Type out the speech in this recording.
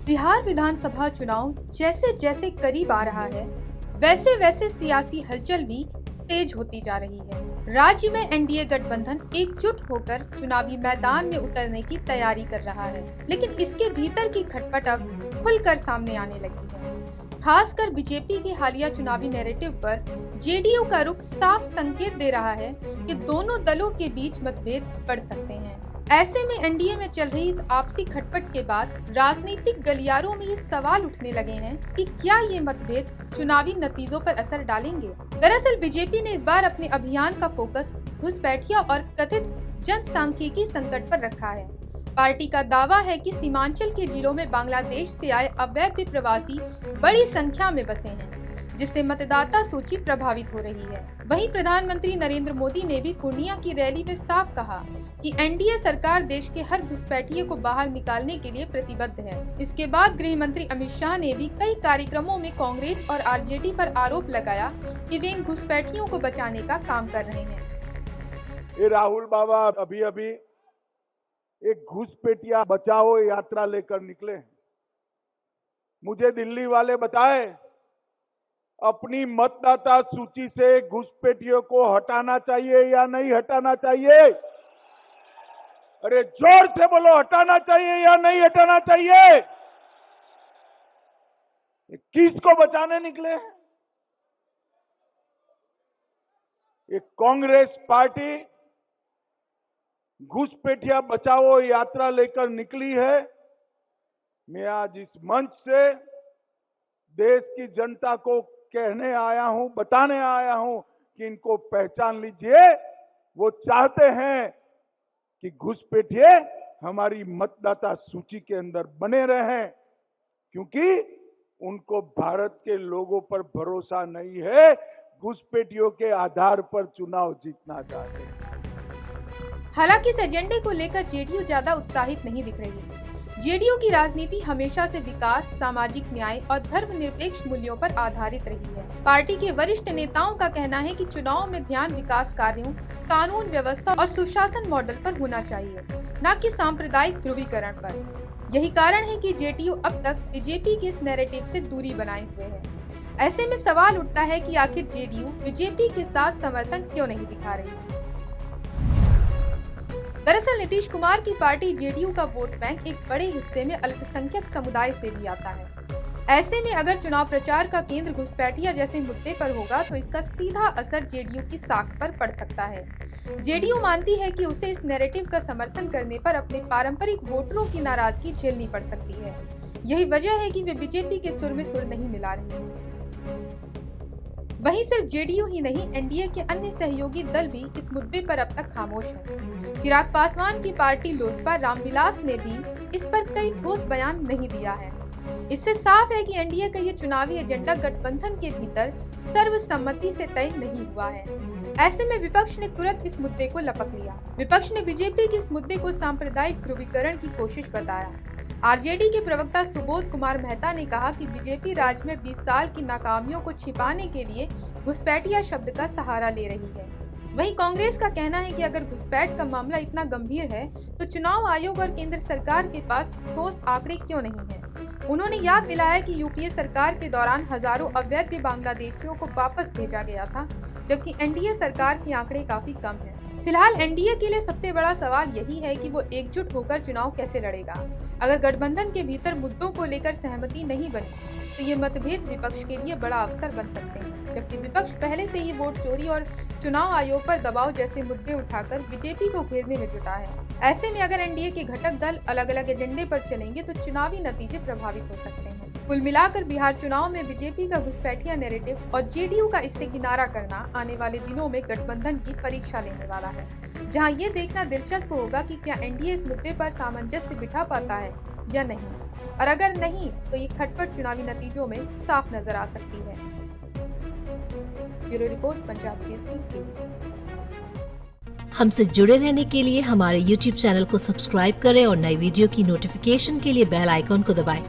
बिहार विधानसभा चुनाव जैसे जैसे करीब आ रहा है, वैसे वैसे सियासी हलचल भी तेज होती जा रही है। राज्य में एनडीए गठबंधन एकजुट होकर चुनावी मैदान में उतरने की तैयारी कर रहा है, लेकिन इसके भीतर की खटपट अब खुलकर सामने आने लगी है। खासकर बीजेपी के हालिया चुनावी नैरेटिव पर जेडीयू का रुख साफ संकेत दे रहा है कि दोनों दलों के बीच मतभेद बढ़ सकते हैं। ऐसे में एनडीए में चल रही इस आपसी खटपट के बाद राजनीतिक गलियारों में ये सवाल उठने लगे हैं कि क्या ये मतभेद चुनावी नतीजों पर असर डालेंगे। दरअसल बीजेपी ने इस बार अपने अभियान का फोकस घुसपैठिया और कथित जनसांख्यिकी संकट पर रखा है। पार्टी का दावा है कि सीमांचल के जिलों में बांग्लादेश से आए अवैध प्रवासी बड़ी संख्या में बसे हैं, जिससे मतदाता सूची प्रभावित हो रही है। वहीं प्रधानमंत्री नरेंद्र मोदी ने भी पूर्णिया की रैली में साफ कहा कि एनडीए सरकार देश के हर घुसपैठिए को बाहर निकालने के लिए प्रतिबद्ध है। इसके बाद गृह मंत्री अमित शाह ने भी कई कार्यक्रमों में कांग्रेस और आरजेडी पर आरोप लगाया कि वे इन घुसपैठियों को बचाने का काम कर रहे हैं। ये राहुल बाबा अभी एक घुसपैठिया बचाओ यात्रा लेकर निकले। मुझे दिल्ली वाले बताए अपनी मतदाता सूची से घुसपैठियों को हटाना चाहिए या नहीं हटाना चाहिए। अरे जोर से बोलो, हटाना चाहिए या नहीं हटाना चाहिए। किसको बचाने निकले? ये कांग्रेस पार्टी घुसपैठिया बचाओ यात्रा लेकर निकली है। मैं आज इस मंच से देश की जनता को कहने आया हूं, बताने आया हूं कि इनको पहचान लीजिए। वो चाहते हैं कि घुसपैठिए हमारी मतदाता सूची के अंदर बने रहें, क्योंकि उनको भारत के लोगों पर भरोसा नहीं है। घुसपैठियों के आधार पर चुनाव जीतना चाहते हैं। हालांकि इस एजेंडे को लेकर जेडीयू ज्यादा उत्साहित नहीं दिख रही। जेडीयू की राजनीति हमेशा से विकास, सामाजिक न्याय और धर्मनिरपेक्ष मूल्यों पर आधारित रही है। पार्टी के वरिष्ठ नेताओं का कहना है कि चुनाव में ध्यान विकास कार्यों, कानून व्यवस्था और सुशासन मॉडल पर होना चाहिए, न कि सांप्रदायिक ध्रुवीकरण पर। यही कारण है कि जेडीयू अब तक बीजेपी के इस नैरेटिव से दूरी बनाए हुए है। ऐसे में सवाल उठता है कि आखिर जेडीयू बीजेपी के साथ समर्थन क्यों नहीं दिखा रही। दरअसल नीतीश कुमार की पार्टी जेडीयू का वोट बैंक एक बड़े हिस्से में अल्पसंख्यक समुदाय से भी आता है। ऐसे में अगर चुनाव प्रचार का केंद्र घुसपैठिया जैसे मुद्दे पर होगा तो इसका सीधा असर जेडीयू की साख पर पड़ सकता है। जेडीयू मानती है कि उसे इस नैरेटिव का समर्थन करने पर अपने पारंपरिक वोटरों की नाराजगी झेलनी पड़ सकती है। यही वजह है कि वे बीजेपी के सुर में सुर नहीं मिला रही। वहीं सिर्फ जेडीयू ही नहीं, एनडीए के अन्य सहयोगी दल भी इस मुद्दे पर अब तक खामोश हैं। चिराग पासवान की पार्टी लोजपा रामविलास ने भी इस पर कई ठोस बयान नहीं दिया है। इससे साफ है कि एनडीए का ये चुनावी एजेंडा गठबंधन के भीतर सर्वसम्मति से तय नहीं हुआ है। ऐसे में विपक्ष ने तुरंत इस मुद्दे को लपक लिया। विपक्ष ने बीजेपी के इस मुद्दे को सांप्रदायिक ध्रुवीकरण की कोशिश बताया। आरजेडी के प्रवक्ता सुबोध कुमार मेहता ने कहा कि बीजेपी राज्य में 20 साल की नाकामियों को छिपाने के लिए घुसपैठिया शब्द का सहारा ले रही है। वहीं कांग्रेस का कहना है कि अगर घुसपैठ का मामला इतना गंभीर है तो चुनाव आयोग और केंद्र सरकार के पास ठोस आंकड़े क्यों नहीं है। उन्होंने याद दिलाया कि यूपीए सरकार के दौरान हजारों अवैध बांग्लादेशियों को वापस भेजा गया था, जबकि एनडीए सरकार के आंकड़े काफी कम है। फिलहाल एनडीए के लिए सबसे बड़ा सवाल यही है कि वो एकजुट होकर चुनाव कैसे लड़ेगा। अगर गठबंधन के भीतर मुद्दों को लेकर सहमति नहीं बनी तो ये मतभेद विपक्ष के लिए बड़ा अवसर बन सकते हैं, जबकि विपक्ष पहले से ही वोट चोरी और चुनाव आयोग पर दबाव जैसे मुद्दे उठाकर बीजेपी को घेरने में जुटा है। ऐसे में अगर एनडीए के घटक दल अलग अलग एजेंडे पर चलेंगे तो चुनावी नतीजे प्रभावित हो सकते हैं। कुल मिलाकर बिहार चुनाव में बीजेपी का घुसपैठिया नैरेटिव और जेडीयू का इससे किनारा करना आने वाले दिनों में गठबंधन की परीक्षा लेने वाला है, जहां ये देखना दिलचस्प होगा कि क्या एनडीए इस मुद्दे पर सामंजस्य बिठा पाता है या नहीं, और अगर नहीं तो ये खटपट चुनावी नतीजों में साफ नजर आ सकती है। Bureau report, Punjab Kesari TV. हमसे जुड़े रहने के लिए हमारे YouTube चैनल को सब्सक्राइब करें और नई वीडियो की नोटिफिकेशन के लिए बेल आइकॉन को दबाएं।